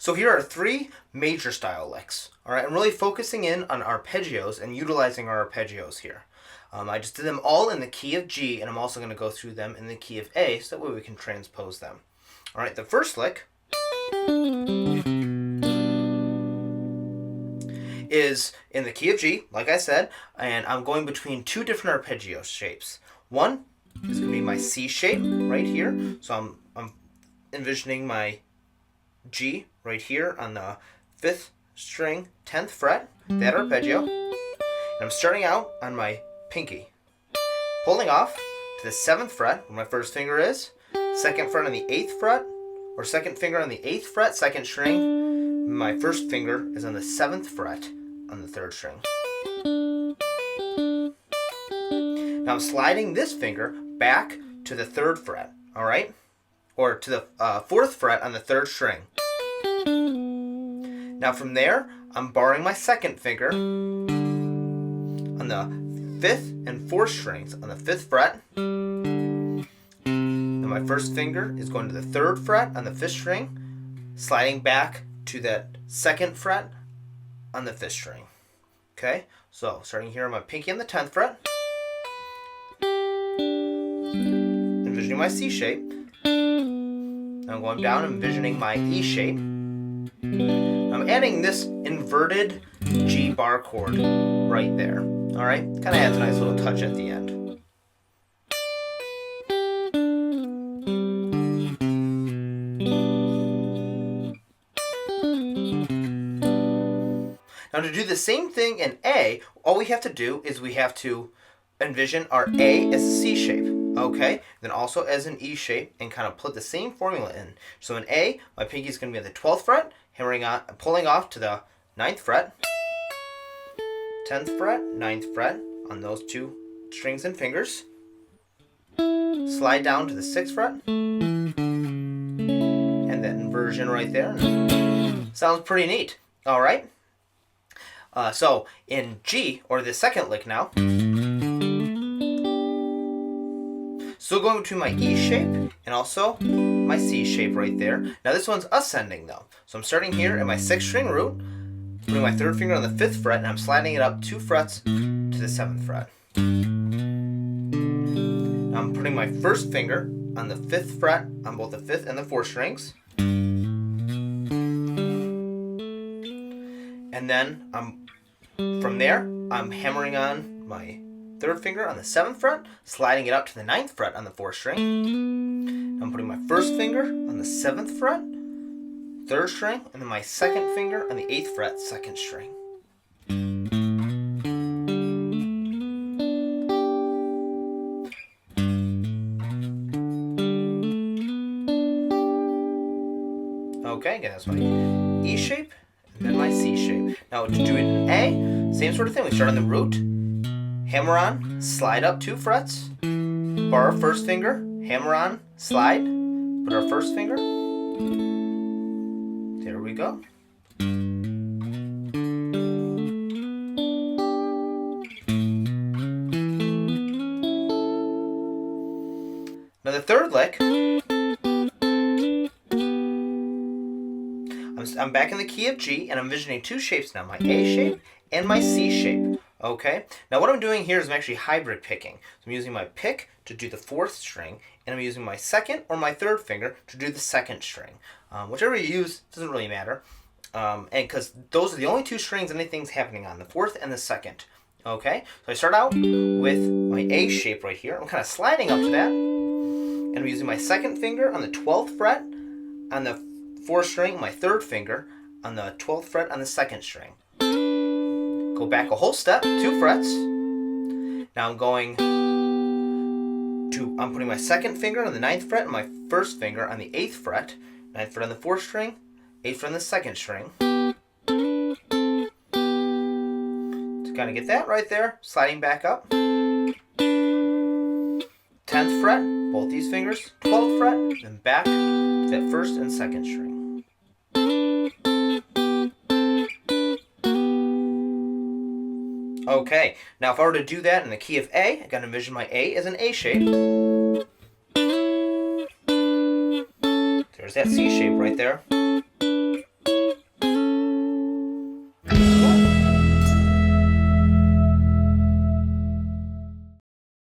So here are 3 major style licks. All right, I'm really focusing in on arpeggios and utilizing our arpeggios here. I just did them all in the key of G, and I'm also going to go through them in the key of A, so that way we can transpose them. All right, the first lick is in the key of G, like I said, and I'm going between 2 different arpeggio shapes. One is going to be my C shape right here, so I'm envisioning my G right here on the 5th string, 10th fret, that arpeggio. And I'm starting out on my pinky, pulling off to the 7th fret, where my first finger is, 2nd fret on the 8th fret, or 2nd finger on the 8th fret, 2nd string. My first finger is on the 7th fret on the 3rd string. Now I'm sliding this finger back to the 3rd fret, all right? Or to the 4th fret on the 3rd string. Now from there, I'm barring my 2nd finger on the 5th and 4th strings on the 5th fret. And my first finger is going to the 3rd fret on the 5th string, sliding back to that 2nd fret on the 5th string. Okay, so starting here on my pinky on the 10th fret, envisioning my C shape. I'm going down, envisioning my E shape. I'm adding this inverted G bar chord right there. All right, kind of adds a nice little touch at the end. Now to do the same thing in A, all we have to do is we have to envision our A as a C shape, okay? Then also as an E shape, and kind of put the same formula in. So in A, my pinky is going to be on the 12th fret, hammering on, pulling off to the 9th fret, 10th fret, 9th fret on those 2 strings and fingers. Slide down to the 6th fret, and that inversion right there. Sounds pretty neat. All right. So in G, or the 2nd lick now, still going between my E shape and also my C shape right there. Now this one's ascending though. So I'm starting here at my 6th string root, putting my 3rd finger on the 5th fret, and I'm sliding it up 2 frets to the 7th fret. Now I'm putting my first finger on the 5th fret on both the 5th and the 4th strings. And then from there, I'm hammering on my 3rd finger on the 7th fret, sliding it up to the 9th fret on the 4th string. I'm putting my first finger on the 7th fret, 3rd string, and then my 2nd finger on the 8th fret, 2nd string. Okay, again, that's my E shape, and then my C shape. Now to do it in A, same sort of thing. We start on the root, hammer on, slide up 2 frets, bar our first finger, hammer on, slide, put our first finger. There we go. Now the 3rd lick, I'm back in the key of G, and I'm envisioning 2 shapes now, my A shape and my C shape. Okay, now what I'm doing here is I'm actually hybrid picking. So I'm using my pick to do the 4th string, and I'm using my 2nd or my 3rd finger to do the 2nd string. Whichever you use, doesn't really matter. And because those are the only 2 strings anything's happening on, the 4th and the 2nd. Okay, so I start out with my A shape right here. I'm kind of sliding up to that, and I'm using my 2nd finger on the 12th fret on the 4th string, my 3rd finger on the 12th fret on the 2nd string. Go back a whole step, 2 frets. Now I'm putting my 2nd finger on the 9th fret and my 1st finger on the 8th fret, 9th fret on the 4th string, 8th fret on the 2nd string. To kind of get that right there, sliding back up. 10th fret, both these fingers, 12th fret, then back to that 1st and 2nd string. Okay, now if I were to do that in the key of A, I gotta envision my A as an A shape. There's that C shape right there.